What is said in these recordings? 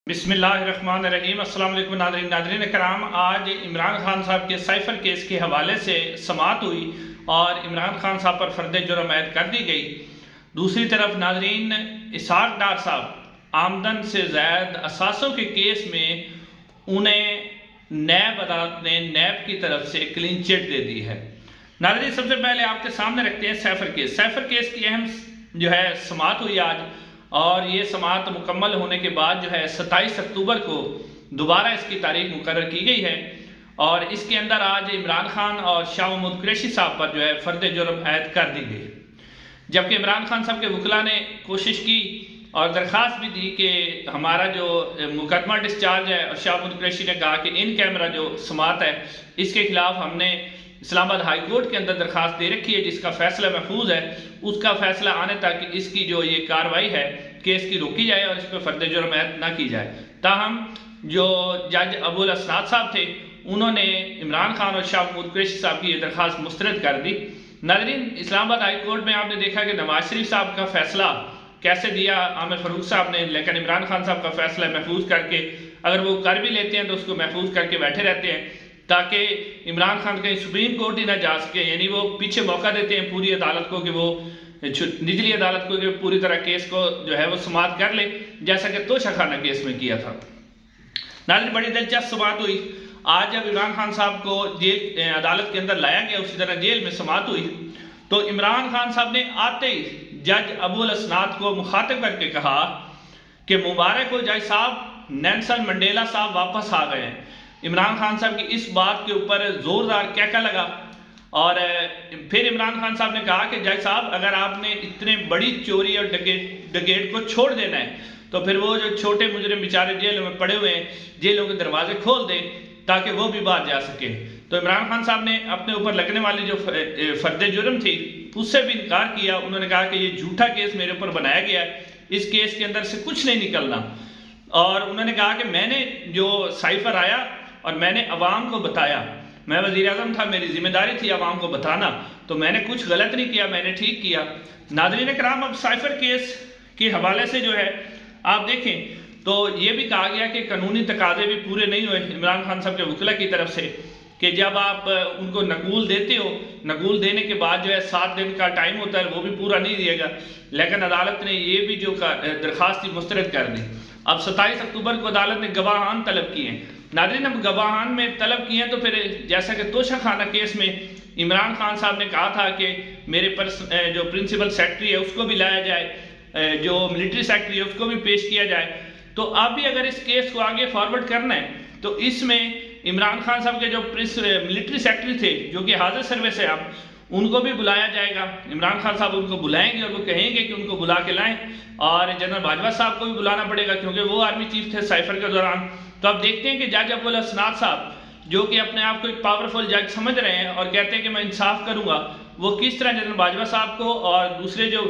بسم اللہ الرحمن الرحیم۔ السلام علیکم ناظرین کرام، آج عمران خان صاحب کے سائفر کیس کے حوالے سے سماعت ہوئی اور عمران خان صاحب پر فرد جرم عائد کر دی گئی۔ دوسری طرف ناظرین، اسحاق ڈار صاحب آمدن سے زائد اثاثوں کے کیس میں انہیں نیب عدالت نے نیب کی طرف سے کلین چٹ دے دی ہے۔ ناظرین، سب سے پہلے آپ کے سامنے رکھتے ہیں سائفر کیس۔ سائفر کیس کی اہم سماعت ہوئی آج، اور یہ سماعت مکمل ہونے کے بعد 27 اکتوبر کو دوبارہ اس کی تاریخ مقرر کی گئی ہے، اور اس کے اندر آج عمران خان اور شاہ محمود قریشی صاحب پر فرد جرم عائد کر دی گئی۔ جبکہ عمران خان صاحب کے وکلاء نے کوشش کی اور درخواست بھی دی کہ ہمارا جو مقدمہ ڈسچارج ہے، اور شاہ محمود قریشی نے کہا کہ ان کیمرہ جو سماعت ہے اس کے خلاف ہم نے اسلام آباد ہائی کورٹ کے اندر درخواست دے رکھی ہے، جس کا فیصلہ محفوظ ہے، اس کا فیصلہ آنے تک اس کی جو یہ کارروائی ہے کیس کی روکی جائے اور اس پہ فرد جرم عائد نہ کی جائے۔ تاہم جو جج ابو الاسناد صاحب تھے، انہوں نے عمران خان اور شاہ محمود قریشی صاحب کی یہ درخواست مسترد کر دی۔ ناظرین، اسلام آباد ہائی کورٹ میں آپ نے دیکھا کہ نواز شریف صاحب کا فیصلہ کیسے دیا عامر فاروق صاحب نے، لیکن عمران خان صاحب کا فیصلہ محفوظ کر کے، اگر وہ کر بھی لیتے ہیں تو اس کو محفوظ کر کے بیٹھے رہتے ہیں تاکہ عمران خان کہیں سپریم کورٹ ہی نہ جا سکے، یعنی وہ پیچھے موقع دیتے ہیں پوری عدالت کو کہ وہ نچلی عدالت کو کہ پوری طرح کیس کو وہ سماعت کر لے، جیسا کہ توشہ خانہ کیس میں کیا تھا۔ ناظرین، بڑی دلچسپ سماعت ہوئی آج جب عمران خان صاحب کو جیل عدالت کے اندر لایا گیا، اسی طرح جیل میں سماعت ہوئی تو عمران خان صاحب نے آتے ہی جج ابو الاسناد کو مخاطب کر کے کہا کہ مبارک ہو جج صاحب، نیلسن منڈیلا صاحب واپس آ گئے ہیں۔ عمران خان صاحب کی اس بات کے اوپر زوردار کہکا لگا، اور پھر عمران خان صاحب نے کہا کہ جج صاحب، اگر آپ نے اتنے بڑی چوری اور ڈکیٹ کو چھوڑ دینا ہے تو پھر وہ جو چھوٹے مجرم بیچارے جیلوں میں پڑے ہوئے ہیں، جیلوں کے دروازے کھول دیں تاکہ وہ بھی باہر جا سکے۔ تو عمران خان صاحب نے اپنے اوپر لگنے والی جو فرد جرم تھی اس سے بھی انکار کیا۔ انہوں نے کہا کہ یہ جھوٹا کیس میرے اوپر بنایا گیا ہے، اس کیس کے اندر سے کچھ نہیں نکلنا، اور انہوں نے کہا کہ میں نے جو سائفر آیا اور میں نے عوام کو بتایا، میں وزیر اعظم تھا، میری ذمہ داری تھی عوام کو بتانا، تو میں نے کچھ غلط نہیں کیا، میں نے ٹھیک کیا۔ ناظرین کرام، اب سائفر کیس کے حوالے سے آپ دیکھیں تو یہ بھی کہا گیا کہ قانونی تقاضے بھی پورے نہیں ہوئے عمران خان صاحب کے وکلا کی طرف سے، کہ جب آپ ان کو نقول دیتے ہو، نقول دینے کے بعد 7 دن کا ٹائم ہوتا ہے، وہ بھی پورا نہیں دیا گا، لیکن عدالت نے یہ بھی جو درخواست تھی مسترد کر دی۔ اب 27 اکتوبر کو عدالت نے گواہان طلب کیے ہیں۔ ناظرین، اب گواہان میں طلب کیے ہیں تو پھر جیسا کہ توشہ خانہ کیس میں عمران خان صاحب نے کہا تھا کہ میرے جو پرنسپل سیکرٹری ہے اس کو بھی لایا جائے، جو ملٹری سیکرٹری ہے اس کو بھی پیش کیا جائے، تو اب بھی اگر اس کیس کو آگے فارورڈ کرنا ہے تو اس میں عمران خان صاحب کے جو ملٹری سیکرٹری تھے جو کہ حاضر سروس ہے، اب ان کو بھی بلایا جائے گا۔ عمران خان صاحب ان کو بلائیں گے اور وہ کہیں گے کہ ان کو بلا کے لائیں، اور جنرل باجوہ صاحب کو بھی بلانا پڑے گا کیونکہ وہ آرمی چیف تھے سائفر کے دوران۔ تو اب دیکھتے ہیں کہ جج ابو الاسناد صاحب جو کہ اپنے آپ کو ایک پاورفل جج سمجھ رہے ہیں اور کہتے ہیں کہ میں انصاف کروں گا، وہ کس طرح جنرل باجوہ صاحب کو اور دوسرے جو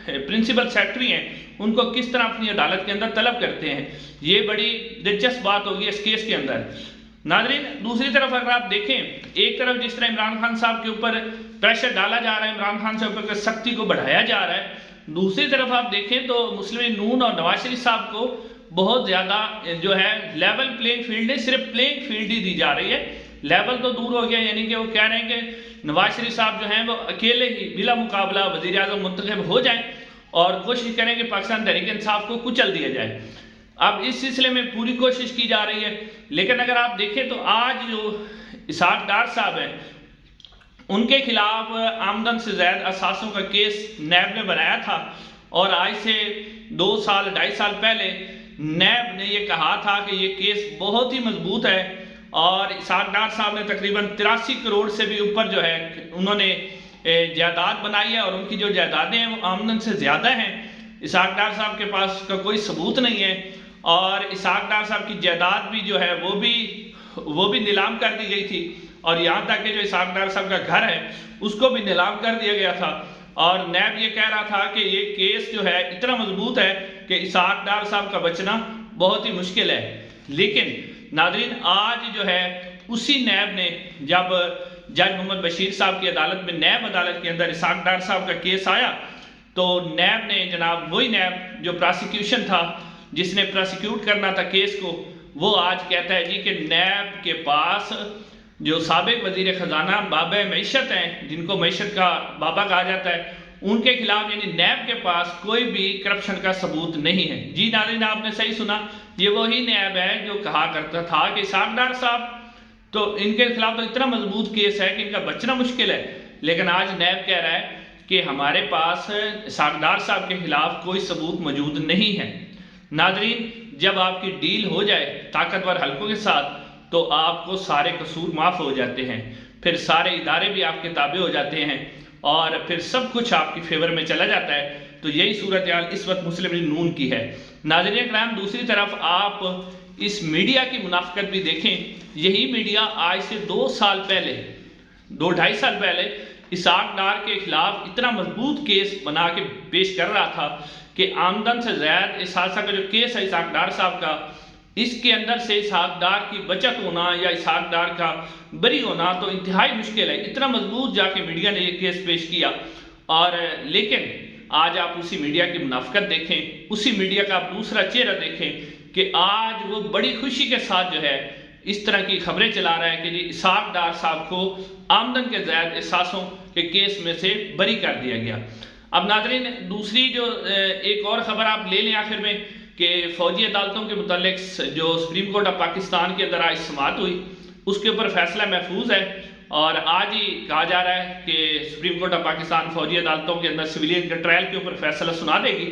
پرنسپل سیکرٹری ہیں ان کو کس طرح اپنی عدالت کے اندر طلب کرتے ہیں۔ یہ بڑی دلچسپ بات ہوگی اس کیس کے اندر۔ ناظرین، دوسری طرف اگر آپ دیکھیں، ایک طرف جس طرح عمران خان صاحب کے اوپر پریشر ڈالا جا رہا ہے، عمران خان صاحب پر سختی کو بڑھایا جا رہا ہے، دوسری طرف آپ دیکھیں تو مسلم نون اور نواز شریف صاحب کو بہت زیادہ لیول پلینگ فیلڈ ہے، صرف پلینگ فیلڈ ہی دی جا رہی ہے، لیول تو دور ہو گیا، یعنی کہ وہ کہہ رہے ہیں کہ نواز شریف صاحب جو ہیں وہ اکیلے ہی بلا مقابلہ وزیر اعظم منتخب ہو جائیں اور کوشش کریں کہ پاکستان تحریک انصاف کو کچل دیا جائے۔ اب اس سلسلے میں پوری کوشش کی جا رہی ہے، لیکن اگر آپ دیکھیں تو آج جو اسحاق ڈار صاحب ہیں ان کے خلاف آمدن سے زائد اثاثوں کا کیس نیب نے بنایا تھا، اور آج سے 2-2.5 سال پہلے نیب نے یہ کہا تھا کہ یہ کیس بہت ہی مضبوط ہے، اور اسحاق ڈار صاحب نے تقریباً 83 کروڑ سے بھی اوپر انہوں نے جائیداد بنائی ہے، اور ان کی جو جائیدادیں ہیں وہ آمدن سے زیادہ ہیں۔ اسحاق ڈار صاحب کے پاس کا کوئی ثبوت نہیں ہے، اور اسحاق ڈار صاحب کی جائیداد بھی وہ بھی نیلام کر دی گئی تھی، اور یہاں تک کہ جو اسحاق ڈار صاحب کا گھر ہے اس کو بھی نیلام کر دیا گیا تھا، اور نیب یہ کہہ رہا تھا کہ یہ کیس اتنا مضبوط ہے کہ اسحاق ڈار صاحب کا بچنا بہت ہی مشکل ہے۔ لیکن ناظرین، آج اسی نیب نے جب جج محمد بشیر صاحب کی عدالت میں نیب عدالت کے اندر اسحاق ڈار صاحب کا کیس آیا تو نیب نے وہی نیب جو پراسیکیوشن تھا جس نے پراسیکیوٹ کرنا تھا کیس کو، وہ آج کہتا ہے جی کہ نیب کے پاس جو سابق وزیر خزانہ بابا معیشت ہیں، جن کو معیشت کا بابا کہا جاتا ہے، ان کے خلاف یعنی نیب کے پاس کوئی بھی کرپشن کا ثبوت نہیں ہے۔ جی ناظرین، آپ نے صحیح سنا، یہ وہی نیب ہے جو کہا کرتا تھا کہ اسحاق ڈار صاحب تو ان کے خلاف تو اتنا مضبوط کیس ہے کہ ان کا بچنا مشکل ہے، لیکن آج نیب کہہ رہا ہے کہ ہمارے پاس اسحاق ڈار صاحب کے خلاف کوئی ثبوت موجود نہیں ہے۔ ناظرین، جب آپ کی ڈیل ہو جائے طاقتور حلقوں کے ساتھ تو آپ کو سارے قصور معاف ہو جاتے ہیں، پھر سارے ادارے بھی آپ کے تابع ہو جاتے ہیں اور پھر سب کچھ آپ کی فیور میں چلا جاتا ہے۔ تو یہی صورتحال اس وقت مسلم لیگ نون کی ہے۔ ناظرین اکرام، دوسری طرف آپ اس میڈیا کی منافقت بھی دیکھیں۔ یہی میڈیا آج سے 2 سال پہلے 2-2.5 سال پہلے اسحاق ڈار کے خلاف اتنا مضبوط کیس بنا کے پیش کر رہا تھا کہ آمدن سے زائد اثاثہ کا جو کیس ہے اسحاق ڈار صاحب کا، اس کے اندر سے اسحاق ڈار کی بچت ہونا یا اسحاق ڈار کا بری ہونا تو انتہائی مشکل ہے۔ اتنا مضبوط جا کے میڈیا نے یہ کیس پیش کیا، اور لیکن آج آپ اسی میڈیا کی منافقت دیکھیں، اسی میڈیا کا آپ دوسرا چہرہ دیکھیں کہ آج وہ بڑی خوشی کے ساتھ جو ہے اس طرح کی خبریں چلا رہا ہے کہ جی اسحاق ڈار صاحب کو آمدن کے زائد اثاثوں کے کیس میں سے بری کر دیا گیا۔ اب ناظرین، دوسری جو ایک اور خبر آپ لے لیں آخر میں کہ فوجی عدالتوں کے متعلق جو سپریم کورٹ آف پاکستان کے اندر آج سماعت ہوئی، اس کے اوپر فیصلہ محفوظ ہے، اور آج ہی کہا جا رہا ہے کہ سپریم کورٹ آف پاکستان فوجی عدالتوں کے اندر سویلین کے ٹرائل کے اوپر فیصلہ سنا دے گی۔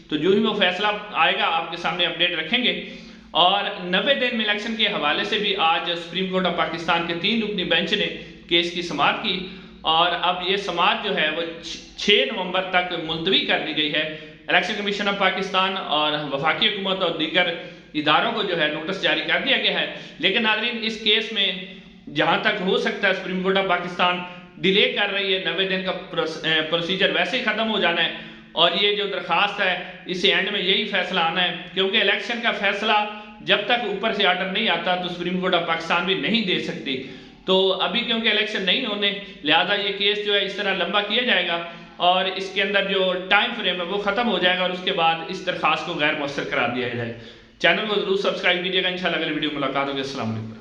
تو جو ہی وہ فیصلہ آئے گا آپ کے سامنے اپڈیٹ رکھیں گے۔ اور 90 دن میں الیکشن کے حوالے سے بھی آج سپریم کورٹ آف پاکستان کے 3 رکنی بینچ نے کیس کی سماعت کی، اور اب یہ سماعت جو ہے وہ 6 نومبر تک ملتوی کر دی گئی ہے۔ الیکشن کمیشن آف پاکستان اور وفاقی حکومت اور دیگر اداروں کو جو ہے نوٹس جاری کر دیا گیا ہے، لیکن ناظرین اس کیس میں جہاں تک ہو سکتا ہے supreme court of Pakistan delay کر رہی ہے۔ 90 دن کا پروسیجر ویسے ہی ختم ہو جانا ہے، اور یہ جو درخواست ہے اس اینڈ میں یہی فیصلہ آنا ہے، کیونکہ الیکشن کا فیصلہ جب تک اوپر سے آرڈر نہیں آتا تو سپریم کورٹ آف پاکستان بھی نہیں دے سکتی۔ تو ابھی کیونکہ الیکشن نہیں ہونے، لہذا یہ کیس جو ہے اس طرح لمبا کیا جائے گا، اور اس کے اندر جو ٹائم فریم ہے وہ ختم ہو جائے گا، اور اس کے بعد اس درخواست کو غیر مؤثر قرار دیا جائے۔ چینل کو ضرور سبسکرائب کیجیے گا، انشاءاللہ اگلی ویڈیو میں ملاقات ہوگی۔ السلام علیکم۔